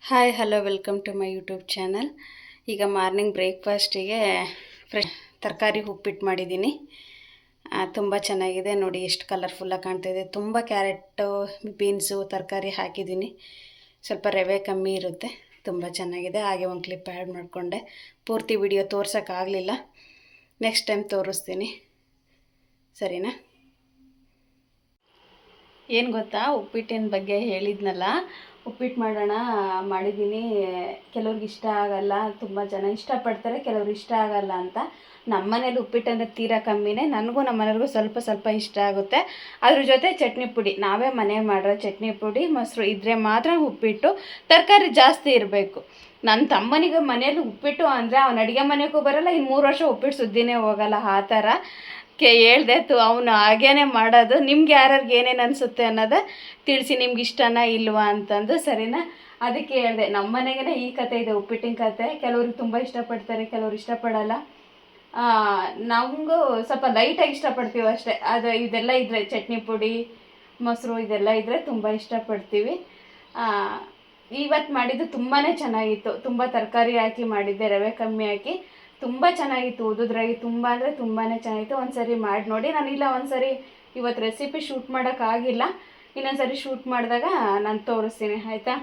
Hi hello welcome to my YouTube channel. ಈಗ morning ಬ್ರೇಕ್ಫಾಸ್ಟಿಗೆ fresh ತರಕಾರಿ ಉಪ್ಪಿಟ್ಟು ಮಾಡಿದ್ದೀನಿ. ತುಂಬ ಚೆನ್ನಾಗಿದೆ ನೋಡಿ, ಎಷ್ಟು ಕಲರ್ಫುಲ್ಲಾಗಿ ಕಾಣ್ತಾಯಿದೆ. ತುಂಬ ಕ್ಯಾರೆಟು ಬೀನ್ಸು ತರಕಾರಿ ಹಾಕಿದ್ದೀನಿ. ಸ್ವಲ್ಪ ರವೆ ಕಮ್ಮಿ ಇರುತ್ತೆ, ತುಂಬ ಚೆನ್ನಾಗಿದೆ. ಹಾಗೆ ಒಂದು ಕ್ಲಿಪ್ ಆ್ಯಡ್ ಮಾಡಿಕೊಂಡೆ. ಪೂರ್ತಿ ವಿಡಿಯೋ ತೋರ್ಸೋಕ್ಕಾಗಲಿಲ್ಲ, ನೆಕ್ಸ್ಟ್ ಟೈಮ್ ತೋರಿಸ್ತೀನಿ, ಸರಿನಾ? ಏನು ಗೊತ್ತಾ, ಉಪ್ಪಿಟ್ಟಿನ ಬಗ್ಗೆ ಹೇಳಿದ್ನಲ್ಲ, ಉಪ್ಪಿಟ್ಟು ಮಾಡಿದ್ದೀನಿ. ಕೆಲವ್ರಿಗೆ ಇಷ್ಟ ಆಗಲ್ಲ, ತುಂಬ ಜನ ಇಷ್ಟಪಡ್ತಾರೆ, ಕೆಲವ್ರಿಗೆ ಇಷ್ಟ ಆಗಲ್ಲ ಅಂತ. ನಮ್ಮ ಮನೇಲಿ ಉಪ್ಪಿಟ್ಟು ಅಂದರೆ ತೀರಾ ಕಮ್ಮಿನೇ. ನನಗೂ ನಮ್ಮ ಮನೆಯವ್ರಿಗೂ ಸ್ವಲ್ಪ ಸ್ವಲ್ಪ ಇಷ್ಟ ಆಗುತ್ತೆ. ಅದ್ರ ಜೊತೆ ಚಟ್ನಿ ಪುಡಿ, ನಾವೇ ಮನೆಗೆ ಮಾಡಿರೋ ಚಟ್ನಿ ಪುಡಿ, ಮೊಸರು ಇದ್ದರೆ ಮಾತ್ರ ಉಪ್ಪಿಟ್ಟು. ತರಕಾರಿ ಜಾಸ್ತಿ ಇರಬೇಕು. ನನ್ನ ತಮ್ಮನಿಗೆ ಮನೇಲಿ ಉಪ್ಪಿಟ್ಟು ಅಂದರೆ ಅವನ ಅಡುಗೆ ಮನೆಗೂ ಬರೋಲ್ಲ, ಇನ್ನು 3 ವರ್ಷ ಉಪ್ಪಿಟ್ಟು ಸುದ್ದಿನೇ ಹೋಗಲ್ಲ. ಆ ಥರ ಹೇಳ್ದೆ ಅವನು ಹಾಗೇನೆ ಮಾಡೋದು. ನಿಮ್ಗೆ ಯಾರ್ಯಾರಿಗೆ ಏನೇನು ಅನಿಸುತ್ತೆ ಅನ್ನೋದು ತಿಳಿಸಿ, ನಿಮ್ಗೆ ಇಷ್ಟನಾ ಇಲ್ವಾ ಅಂತಂದು, ಸರಿನಾ? ಅದಕ್ಕೆ ಹೇಳಿದೆ. ನಮ್ಮ ಮನೆಗೇ ಈ ಕತೆ ಇದೆ, ಉಪ್ಪಿಟ್ಟಿನ ಕತೆ. ಕೆಲವ್ರಿಗೆ ತುಂಬ ಇಷ್ಟಪಡ್ತಾರೆ, ಕೆಲವ್ರು ಇಷ್ಟಪಡಲ್ಲ. ನಮಗೂ ಸ್ವಲ್ಪ ಲೈಟಾಗಿ ಇಷ್ಟಪಡ್ತೀವಿ ಅಷ್ಟೇ. ಅದು ಇದೆಲ್ಲ ಇದ್ದರೆ, ಚಟ್ನಿ ಪುಡಿ, ಮೊಸರು ಇದೆಲ್ಲ ಇದ್ದರೆ ತುಂಬ ಇಷ್ಟಪಡ್ತೀವಿ. ಇವತ್ತು ಮಾಡಿದ್ದು ತುಂಬಾ ಚೆನ್ನಾಗಿತ್ತು. ತುಂಬ ತರಕಾರಿ ಹಾಕಿ ಮಾಡಿದ್ದೆ, ರವೆ ಕಮ್ಮಿ ಹಾಕಿ. ತುಂಬ ಚೆನ್ನಾಗಿತ್ತು, ಉದುದ್ರಾಗಿ. ತುಂಬ ಅಂದರೆ ತುಂಬಾ ಚೆನ್ನಾಗಿತ್ತು. ಒಂದು ಸರಿ ಮಾಡಿ ನೋಡಿ. ನಾನಿಲ್ಲ ಒಂದು ಸರಿ ಇವತ್ತು ರೆಸಿಪಿ ಶೂಟ್ ಮಾಡೋಕ್ಕಾಗಿಲ್ಲ, ಇನ್ನೊಂದು ಸರಿ ಶೂಟ್ ಮಾಡಿದಾಗ ನಾನು ತೋರಿಸ್ತೀನಿ, ಆಯಿತಾ?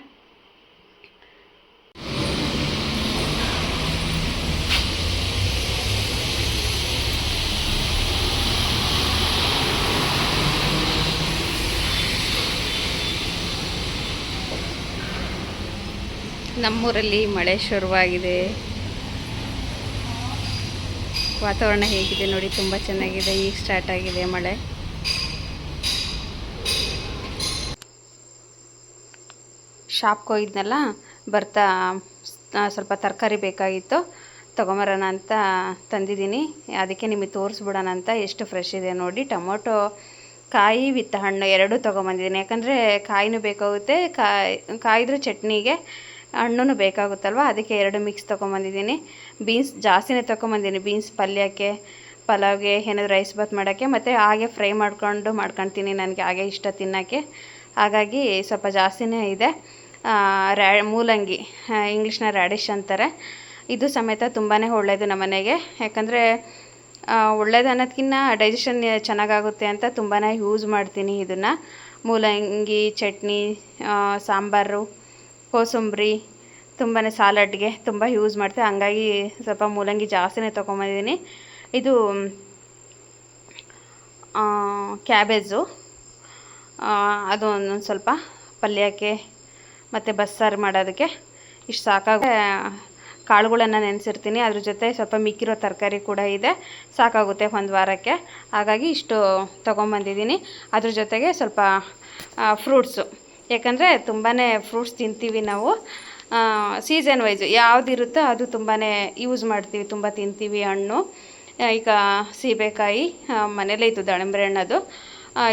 ನಮ್ಮೂರಲ್ಲಿ ಮಳೆ ಶುರುವಾಗಿದೆ. ವಾತಾವರಣ ಹೇಗಿದೆ ನೋಡಿ, ತುಂಬ ಚೆನ್ನಾಗಿದೆ. ಈಗ ಸ್ಟಾರ್ಟ್ ಆಗಿದೆ ಮಳೆ. ಶಾಪ್ಗೆ ಹೋಗಿದ್ನಲ್ಲ, ಬರ್ತಾ ಸ್ವಲ್ಪ ತರಕಾರಿ ಬೇಕಾಗಿತ್ತು, ತೊಗೊಂಬರೋಣ ಅಂತ ತಂದಿದ್ದೀನಿ. ಅದಕ್ಕೆ ನಿಮಗೆ ತೋರಿಸ್ಬಿಡೋಣ ಅಂತ. ಎಷ್ಟು ಫ್ರೆಶ್ ಇದೆ ನೋಡಿ. ಟೊಮೊಟೊ ಕಾಯಿ ವಿತ್ ಹಣ್ಣು ಎರಡೂ ತೊಗೊಂಬಂದಿದ್ದೀನಿ. ಯಾಕಂದರೆ ಕಾಯಿನೂ ಬೇಕಾಗುತ್ತೆ, ಕಾಯಿದ್ರೆ ಚಟ್ನಿಗೆ, ಹಣ್ಣು ಬೇಕಾಗುತ್ತಲ್ವ, ಅದಕ್ಕೆ ಎರಡು ಮಿಕ್ಸ್ ತೊಗೊಂಬಂದಿದ್ದೀನಿ. ಬೀನ್ಸ್ ಜಾಸ್ತಿನೇ ತೊಗೊಂಬಂದಿದ್ದೀನಿ. ಬೀನ್ಸ್ ಪಲ್ಯಕ್ಕೆ, ಪಲಾವ್ಗೆ, ಏನಾದರೂ ರೈಸ್ ಬಾತ್ ಮಾಡೋಕ್ಕೆ, ಮತ್ತು ಹಾಗೆ ಫ್ರೈ ಮಾಡ್ಕೊತೀನಿ. ನನಗೆ ಹಾಗೆ ಇಷ್ಟ ತಿನ್ನೋಕ್ಕೆ, ಹಾಗಾಗಿ ಸ್ವಲ್ಪ ಜಾಸ್ತಿನೇ ಇದೆ. ಮೂಲಂಗಿ, ಇಂಗ್ಲೀಷ್ನ ರ್ಯಾಡಿಶ್ ಅಂತಾರೆ. ಇದು ಸಮೇತ ತುಂಬಾ ಒಳ್ಳೆಯದು ನಮ್ಮ ಮನೆಗೆ. ಯಾಕಂದರೆ ಒಳ್ಳೇದು ಅನ್ನೋದಕ್ಕಿಂತ ಡೈಜೆಷನ್ ಚೆನ್ನಾಗಾಗುತ್ತೆ ಅಂತ ತುಂಬಾ ಯೂಸ್ ಮಾಡ್ತೀನಿ ಇದನ್ನು. ಮೂಲಂಗಿ ಚಟ್ನಿ, ಸಾಂಬಾರು, ಕೋಸಂಬರಿ, ತುಂಬಾ ಸಾಲಡ್ಗೆ ತುಂಬ ಯೂಸ್ ಮಾಡ್ತೀನಿ. ಹಂಗಾಗಿ ಸ್ವಲ್ಪ ಮೂಲಂಗಿ ಜಾಸ್ತಿನೇ ತೊಗೊಂಬಂದಿದ್ದೀನಿ. ಇದು ಕ್ಯಾಬೇಜು, ಅದು ಒಂದೊಂದು ಸ್ವಲ್ಪ ಪಲ್ಯಕ್ಕೆ ಮತ್ತು ಬಸ್ಸಾರು ಮಾಡೋದಕ್ಕೆ ಇಷ್ಟು ಸಾಕಾಗುತ್ತೆ. ಕಾಳುಗಳನ್ನು ನೆನೆಸಿರ್ತೀನಿ, ಅದ್ರ ಜೊತೆ ಸ್ವಲ್ಪ ಮಿಕ್ಕಿರೋ ತರಕಾರಿ ಕೂಡ ಇದೆ, ಸಾಕಾಗುತ್ತೆ ಒಂದು ವಾರಕ್ಕೆ. ಹಾಗಾಗಿ ಇಷ್ಟು ತೊಗೊಂಬಂದಿದ್ದೀನಿ. ಅದ್ರ ಜೊತೆಗೆ ಸ್ವಲ್ಪ ಫ್ರೂಟ್ಸು, ಯಾಕಂದರೆ ತುಂಬಾ ಫ್ರೂಟ್ಸ್ ತಿಂತೀವಿ ನಾವು. ಸೀಸನ್ ವೈಸು ಯಾವುದಿರುತ್ತೋ ಅದು ತುಂಬಾ ಯೂಸ್ ಮಾಡ್ತೀವಿ, ತುಂಬ ತಿಂತೀವಿ ಹಣ್ಣು. ಈಗ ಸೀಬೆಕಾಯಿ ಮನೇಲೇ ಇತ್ತು, ದಾಳಿಂಬೆ ಹಣ್ಣದು.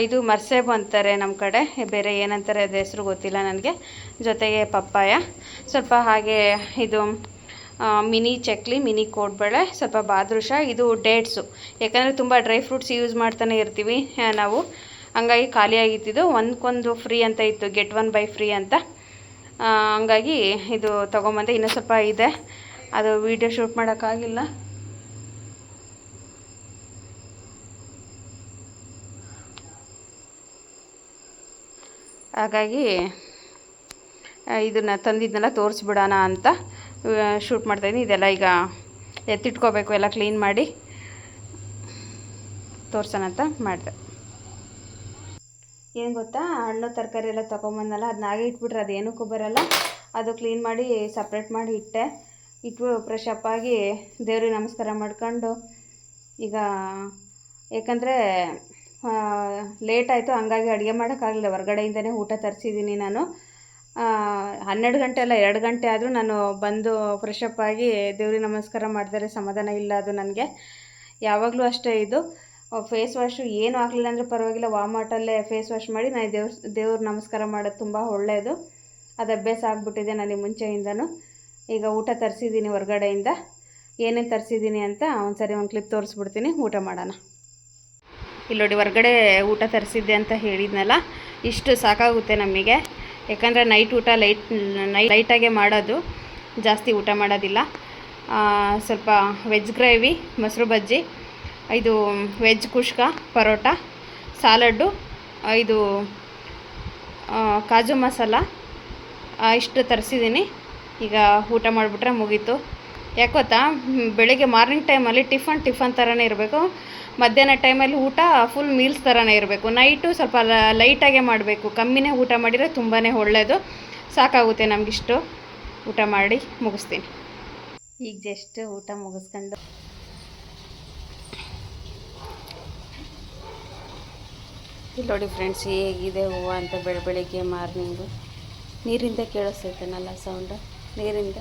ಇದು ಮರ್ಸೇಬು ಅಂತಾರೆ ನಮ್ಮ ಕಡೆ, ಬೇರೆ ಏನಂತಾರೆ ಅದು ಹೆಸರು ಗೊತ್ತಿಲ್ಲ ನನಗೆ. ಜೊತೆಗೆ ಪಪ್ಪಾಯ ಸ್ವಲ್ಪ, ಹಾಗೆ ಇದು ಮಿನಿ ಚಕ್ಲಿ, ಮಿನಿ ಕೋಡ್ಬಳೆ, ಸ್ವಲ್ಪ ಬಾದುಷಾ. ಇದು ಡೇಟ್ಸು, ಯಾಕಂದರೆ ತುಂಬ ಡ್ರೈ ಫ್ರೂಟ್ಸ್ ಯೂಸ್ ಮಾಡ್ತಾನೆ ಇರ್ತೀವಿ ನಾವು. ಹಂಗಾಗಿ ಖಾಲಿಯಾಗಿತ್ತಿದ್ದು, ಒಂದಕ್ಕೊಂದು ಫ್ರೀ ಅಂತ ಇತ್ತು, ಗೆಟ್ 1 ಬೈ ಫ್ರೀ ಅಂತ. ಹಂಗಾಗಿ ಇದು ತೊಗೊಂಬಂದೆ. ಇನ್ನೂ ಸ್ವಲ್ಪ ಇದೆ, ಅದು ವೀಡಿಯೋ ಶೂಟ್ ಮಾಡೋಕ್ಕಾಗಿಲ್ಲ. ಹಾಗಾಗಿ ಇದನ್ನು ತಂದಿದ್ದನ್ನೆಲ್ಲ ತೋರಿಸ್ಬಿಡೋಣ ಅಂತ ಶೂಟ್ ಮಾಡ್ತಾಯಿದ್ದೀನಿ. ಇದೆಲ್ಲ ಈಗ ಎತ್ತಿಟ್ಕೋಬೇಕು, ಎಲ್ಲ ಕ್ಲೀನ್ ಮಾಡಿ ತೋರ್ಸೋಣ ಅಂತ ಮಾಡಿದೆ. ಏನು ಗೊತ್ತಾ, ಹಣ್ಣು ತರಕಾರಿ ಎಲ್ಲ ತೊಗೊಂಬಂದಲ್ಲ, ಅದನ್ನ ಹಾಗೆ ಇಟ್ಬಿಟ್ರೆ ಅದು ಏನಕ್ಕೂ ಬರೋಲ್ಲ. ಅದು ಕ್ಲೀನ್ ಮಾಡಿ ಸಪ್ರೇಟ್ ಮಾಡಿ ಇಟ್ಟು ಫ್ರೆಶ್ ಅಪ್ ಆಗಿ ದೇವ್ರಿಗೆ ನಮಸ್ಕಾರ ಮಾಡ್ಕೊಂಡು, ಈಗ ಯಾಕಂದರೆ ಲೇಟ್ ಆಯಿತು, ಹಂಗಾಗಿ ಅಡುಗೆ ಮಾಡೋಕ್ಕಾಗಲಿಲ್ಲ. ಹೊರಗಡೆಯಿಂದನೇ ಊಟ ತರಿಸಿದ್ದೀನಿ ನಾನು. 12 ಗಂಟೆ ಅಲ್ಲ, 2 ಗಂಟೆ ಆದರೂ ನಾನು ಬಂದು ಫ್ರೆಶ್ ಅಪ್ ಆಗಿ ದೇವ್ರಿಗೆ ನಮಸ್ಕಾರ ಮಾಡಿದರೆ ಸಮಾಧಾನ ಇಲ್ಲ ಅದು ನನಗೆ. ಯಾವಾಗಲೂ ಅಷ್ಟೇ. ಇದು ಫೇಸ್ ವಾಶು ಏನೂ ಆಗಲಿಲ್ಲ ಅಂದರೆ ಪರವಾಗಿಲ್ಲ, ವಾಮಾಟಲ್ಲೇ ಫೇಸ್ ವಾಶ್ ಮಾಡಿ ನಾನು ದೇವ್ರ ನಮಸ್ಕಾರ ಮಾಡೋದು ತುಂಬ ಒಳ್ಳೆಯದು. ಅದು ಅಭ್ಯಾಸ ಆಗಿಬಿಟ್ಟಿದೆ ನನಗೆ ಮುಂಚೆಯಿಂದನೂ. ಈಗ ಊಟ ತರಿಸಿದ್ದೀನಿ ಹೊರಗಡೆಯಿಂದ. ಏನೇನು ತರಿಸಿದ್ದೀನಿ ಅಂತ ಒಂದು ಕ್ಲಿಪ್ ತೋರಿಸ್ಬಿಡ್ತೀನಿ, ಊಟ ಮಾಡೋಣ. ಇಲ್ಲಿ ನೋಡಿ, ಹೊರಗಡೆ ಊಟ ತರಿಸಿದ್ದೆ ಅಂತ ಹೇಳಿದ್ನಲ್ಲ, ಇಷ್ಟು ಸಾಕಾಗುತ್ತೆ ನಮಗೆ. ಯಾಕಂದರೆ ನೈಟ್ ಊಟ ಲೈಟಾಗೆ ಮಾಡೋದು, ಜಾಸ್ತಿ ಊಟ ಮಾಡೋದಿಲ್ಲ. ಸ್ವಲ್ಪ ವೆಜ್ ಗ್ರೇವಿ, ಮೊಸರು ಬಜ್ಜಿ, ಇದು ವೆಜ್ ಕುಷ್ಕ, ಪರೋಟ, ಸಾಲಡ್ಡು, ಇದು ಕಾಜು ಮಸಾಲ, ಇಷ್ಟು ತರಿಸಿದ್ದೀನಿ. ಈಗ ಊಟ ಮಾಡಿಬಿಟ್ರೆ ಮುಗೀತು. ಯಾಕೊತ್ತಾ, ಬೆಳಗ್ಗೆ ಮಾರ್ನಿಂಗ್ ಟೈಮಲ್ಲಿ ಟಿಫನ್ ಥರನೇ ಇರಬೇಕು, ಮಧ್ಯಾಹ್ನ ಟೈಮಲ್ಲಿ ಊಟ ಫುಲ್ ಮೀಲ್ಸ್ ಥರನೇ ಇರಬೇಕು. ನೈಟು ಸ್ವಲ್ಪ ಲೈಟಾಗೆ ಮಾಡಬೇಕು, ಕಮ್ಮಿನೇ ಊಟ ಮಾಡಿದರೆ ತುಂಬಾ ಒಳ್ಳೆಯದು. ಸಾಕಾಗುತ್ತೆ ನಮಗಿಷ್ಟು ಊಟ ಮಾಡಿ ಮುಗಿಸ್ತೀನಿ. ಈಗ ಜಸ್ಟ್ ಊಟ ಮುಗಿಸ್ಕೊಂಡು ಇಲ್ಲಿ ನೋಡಿ ಫ್ರೆಂಡ್ಸ್, ಹೇಗಿದೆ ಹೂವು ಅಂತ ಬೆಳಗ್ಗೆ ಮಾರ್ನಿಂಗು. ನೀರಿಂದ ಕೇಳಿಸ್ತೈತೇನಲ್ಲ ಸೌಂಡು, ನೀರಿಂದ.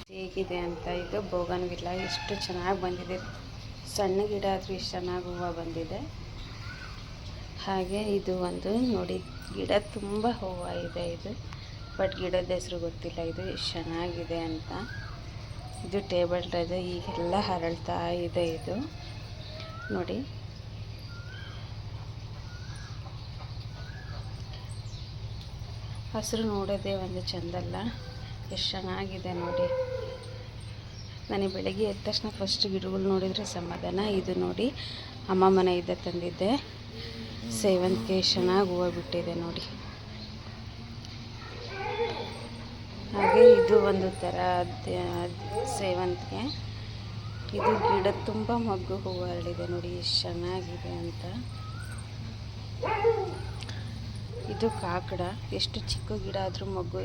ಹೇಗಿದೆ ಅಂತ. ಇದು ಬೋಗನ್ವಿಲ್ಲ, ಎಷ್ಟು ಚೆನ್ನಾಗಿ ಬಂದಿದೆ. ಸಣ್ಣ ಗಿಡ ಆದರೂ ಎಷ್ಟು ಚೆನ್ನಾಗಿ ಹೂವು ಬಂದಿದೆ. ಹಾಗೆ ಇದು ಒಂದು ನೋಡಿ, ಗಿಡ ತುಂಬ ಹೂವು ಇದೆ. ಇದು ಬಟ್ ಗಿಡದ ಹೆಸರು ಗೊತ್ತಿಲ್ಲ. ಇದು ಎಷ್ಟು ಚೆನ್ನಾಗಿದೆ ಅಂತ. ಇದು ಟೇಬಲ್ ಇದೆ, ಈಗೆಲ್ಲ ಹರಳ್ತಾ ಇದೆ. ಇದು ನೋಡಿ, ಹಸಿರು ನೋಡೋದೇ ಒಂದು ಚೆಂದಲ್ಲ, ಎಷ್ಟು ಚೆನ್ನಾಗಿದೆ ನೋಡಿ. ನನಗೆ ಬೆಳಗ್ಗೆ ಎದ್ದ ತಕ್ಷಣ ಫಸ್ಟ್ ಗಿಡಗಳು ನೋಡಿದರೆ ಸಮಾಧಾನ. ಇದು ನೋಡಿ, ಅಮ್ಮ ಮನೆಯಿಂದ ತಂದಿದ್ದೆ ಸೇವಂತಿಗೆ, ಚೆನ್ನಾಗಿ ಹೂವು ಬಿಟ್ಟಿದೆ ನೋಡಿ. ಹಾಗೆ ಇದು ಒಂದು ಥರ ಸೇವಂತಿಗೆ. ಇದು ಗಿಡ ತುಂಬ ಮೊಗ್ಗು ಹೂವು ಹರಡಿದೆ ನೋಡಿ, ಎಷ್ಟು ಚೆನ್ನಾಗಿದೆ ಅಂತ. ಇದು ಕಾಕಡ, ಎಷ್ಟು ಚಿಕ್ಕ ಗಿಡ ಆದರೂ ಮೊಗ್ಗು,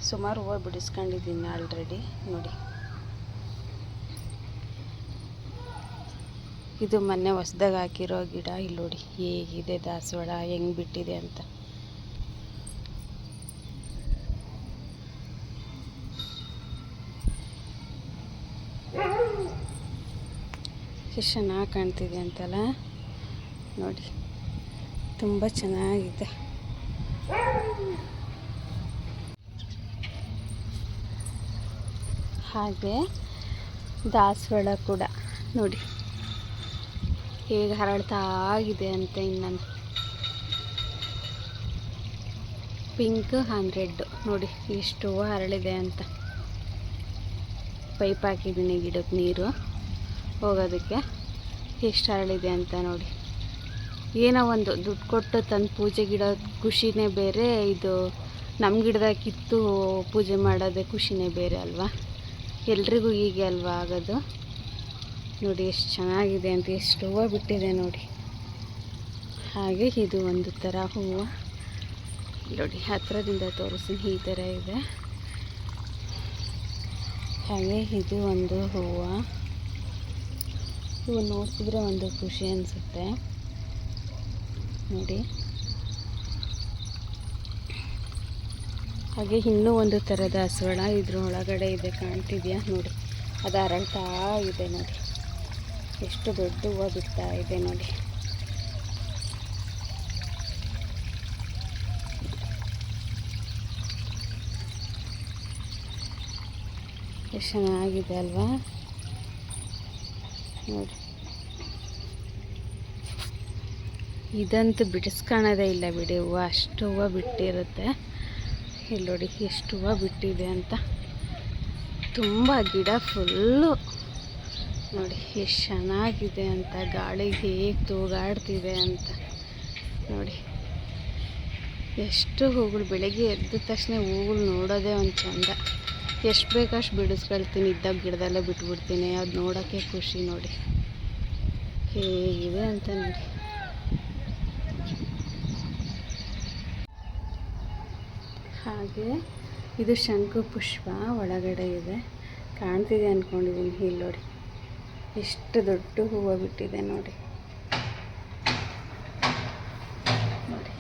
ಸುಮಾರು ಹೂವು ಬಿಡಿಸ್ಕೊಂಡಿದ್ದೀನಿ ಆಲ್ರೆಡಿ ನೋಡಿ. ಇದು ಮೊನ್ನೆ ಹೊಸ್ದಾಗಿ ಹಾಕಿರೋ ಗಿಡ. ಇಲ್ಲಿ ನೋಡಿ ಹೇಗಿದೆ ದಾಸವಾಳ ಹೆಂಗೆ ಬಿಟ್ಟಿದೆ ಅಂತ. ಎಷ್ಟು ಚೆನ್ನಾಗಿ ಕಾಣ್ತಿದೆ ಅಂತಲ್ಲ ನೋಡಿ, ತುಂಬ ಚೆನ್ನಾಗಿದೆ. ಹಾಗೆ ದಾಸವಾಳ ಕೂಡ ನೋಡಿ ಹೇಗೆ ಹರಳ್ತಾ ಆಗಿದೆ ಅಂತ. ಇನ್ನೊಂದು ಪಿಂಕ್ ಆ್ಯಂಡ್ ರೆಡ್ ನೋಡಿ ಎಷ್ಟು ಹೂವು ಹರಳಿದೆ ಅಂತ. ಪೈಪ್ ಹಾಕಿದ್ದೀನಿ ಗಿಡಕ್ಕೆ ನೀರು ಹೋಗೋದಕ್ಕೆ, ಎಷ್ಟು ಹರಳಿದೆ ಅಂತ ನೋಡಿ. ಏನೋ ಒಂದು ದುಡ್ಡು ಕೊಟ್ಟು ತಂದು ಪೂಜೆ ಗಿಡ ಖುಷಿನೇ ಬೇರೆ, ಇದು ನಮ್ಮ ಗಿಡದಾಗ ಕಿತ್ತು ಪೂಜೆ ಮಾಡೋದೇ ಖುಷಿನೇ ಬೇರೆ ಅಲ್ವಾ. ಎಲ್ರಿಗೂ ಹೀಗೆ ಅಲ್ವಾ ಆಗೋದು. ನೋಡಿ ಎಷ್ಟು ಚೆನ್ನಾಗಿದೆ ಅಂತ, ಎಷ್ಟು ಹೂವು ಬಿಟ್ಟಿದೆ ನೋಡಿ. ಹಾಗೆ ಇದು ಒಂದು ಥರ ಹೂವು ನೋಡಿ, ಹತ್ತಿರದಿಂದ ತೋರಿಸ್ತೀನಿ, ಈ ಥರ ಇದೆ. ಹಾಗೆ ಇದು ಒಂದು ಹೂವು, ಇವು ನೋಡ್ತಿದ್ರೆ ಒಂದು ಖುಷಿ ಅನಿಸುತ್ತೆ ನೋಡಿ. ಹಾಗೆ ಇನ್ನೂ ಒಂದು ಥರದ ದಾಸವಾಳ ಇದ್ರ ಒಳಗಡೆ ಇದೆ, ಕಾಣ್ತಿದೆಯಾ ನೋಡಿ. ಅದು ಹರಳ್ತಾ ಇದೆ ನೋಡಿ, ಎಷ್ಟು ದೊಡ್ಡ ಹೂವು ಬಿಡ್ತಾ ಇದೆ ನೋಡಿ. ಎಷ್ಟು ಚೆನ್ನಾಗಿದೆ ಅಲ್ವಾ ನೋಡಿ. ಇದಂತೂ ಬಿಡಿಸ್ಕೊಳ್ಳೋದೇ ಇಲ್ಲ ಬಿಡಿ, ಹೂವು ಅಷ್ಟು ಹೂವು ಬಿಟ್ಟಿರುತ್ತೆ. ಇಲ್ಲಿ ನೋಡಿ ಎಷ್ಟು ಹೂವು ಬಿಟ್ಟಿದೆ ಅಂತ. ತುಂಬ ಗಿಡ ಫುಲ್ಲು ನೋಡಿ ಎಷ್ಟು ಚೆನ್ನಾಗಿದೆ ಅಂತ. ಗಾಳಿ ಹೇಗೆ ತೂಗಾಡ್ತಿದೆ ಅಂತ ನೋಡಿ. ಎಷ್ಟು ಹೂಗಳು, ಬೆಳಗ್ಗೆ ಎದ್ದ ತಕ್ಷಣ ಹೂಗಳು ನೋಡೋದೇ ಒಂದು ಚೆಂದ. ಎಷ್ಟು ಬೇಕಷ್ಟು ಬಿಡಿಸ್ಕೊಳ್ತೀನಿ, ಇದ್ದಾಗ ಗಿಡದಲ್ಲೇ ಬಿಟ್ಬಿಡ್ತೀನಿ. ಅದು ನೋಡೋಕ್ಕೆ ಖುಷಿ ನೋಡಿ ಹೇಗಿದೆ ಅಂತ ನೋಡಿ. ಹಾಗೆ ಇದು ಶಂಕು ಪುಷ್ಪ ಒಳಗಡೆ ಇದೆ, ಕಾಣ್ತಿದೆ ಅಂದ್ಕೊಂಡಿದ್ದೀನಿ. ಇಲ್ಲಿ ನೋಡಿ ಎಷ್ಟು ದೊಡ್ಡ ಹೂವು ಬಿಟ್ಟಿದೆ ನೋಡಿ. ನೋಡಿ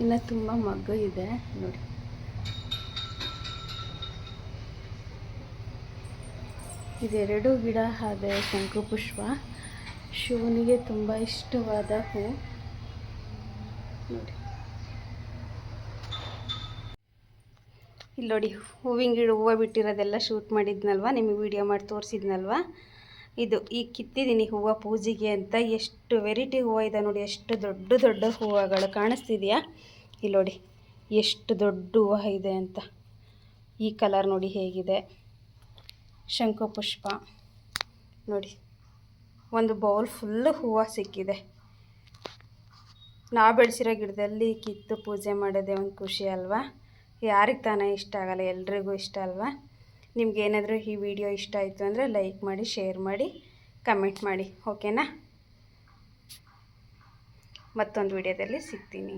ಇನ್ನು ತುಂಬ ಮೊಗ್ಗು ಇದೆ ನೋಡಿ. ಇದೆರಡು ಗಿಡ ಆದ ಶಂಕು ಪುಷ್ಪ ಶಿವನಿಗೆ ತುಂಬ ಇಷ್ಟವಾದ ಹೂ ನೋಡಿ. ಇಲ್ಲಿ ನೋಡಿ ಹೂವಿನ ಗಿಡ ಹೂವು ಬಿಟ್ಟಿರೋದೆಲ್ಲ ಶೂಟ್ ಮಾಡಿದ್ನಲ್ವ, ನಿಮಗೆ ವಿಡಿಯೋ ಮಾಡಿ ತೋರಿಸಿದ್ನಲ್ವ. ಇದು ಈಗ ಕಿತ್ತಿದ್ದೀನಿ ಹೂವು ಪೂಜೆಗೆ ಅಂತ. ಎಷ್ಟು ವೆರೈಟಿ ಹೂವು ಇದೆ ನೋಡಿ, ಎಷ್ಟು ದೊಡ್ಡ ದೊಡ್ಡ ಹೂವುಗಳು ಕಾಣಿಸ್ತಿದೆಯಾ ಇಲ್ಲಿ ನೋಡಿ, ಎಷ್ಟು ದೊಡ್ಡ ಹೂವು ಇದೆ ಅಂತ. ಈ ಕಲರ್ ನೋಡಿ ಹೇಗಿದೆ, ಶಂಖುಪುಷ್ಪ ನೋಡಿ, ಒಂದು ಬೌಲ್ ಫುಲ್ಲು ಹೂವು ಸಿಕ್ಕಿದೆ. ನಾವು ಬೆಳೆಸಿರೋ ಗಿಡದಲ್ಲಿ ಕಿತ್ತು ಪೂಜೆ ಮಾಡೋದೇ ಒಂದು ಖುಷಿ ಅಲ್ವಾ. ಯಾರಿಗೆ ತಾನೇ ಇಷ್ಟ ಆಗಲ್ಲ, ಎಲ್ರಿಗೂ ಇಷ್ಟ ಅಲ್ವಾ. ನಿಮ್ಗೇನಾದರೂ ಈ ವಿಡಿಯೋ ಇಷ್ಟ ಆಯಿತು ಅಂದರೆ ಲೈಕ್ ಮಾಡಿ, ಶೇರ್ ಮಾಡಿ, ಕಮೆಂಟ್ ಮಾಡಿ, ಓಕೆನಾ. ಮತ್ತೊಂದು ವಿಡಿಯೋದಲ್ಲಿ ಸಿಗ್ತೀನಿ.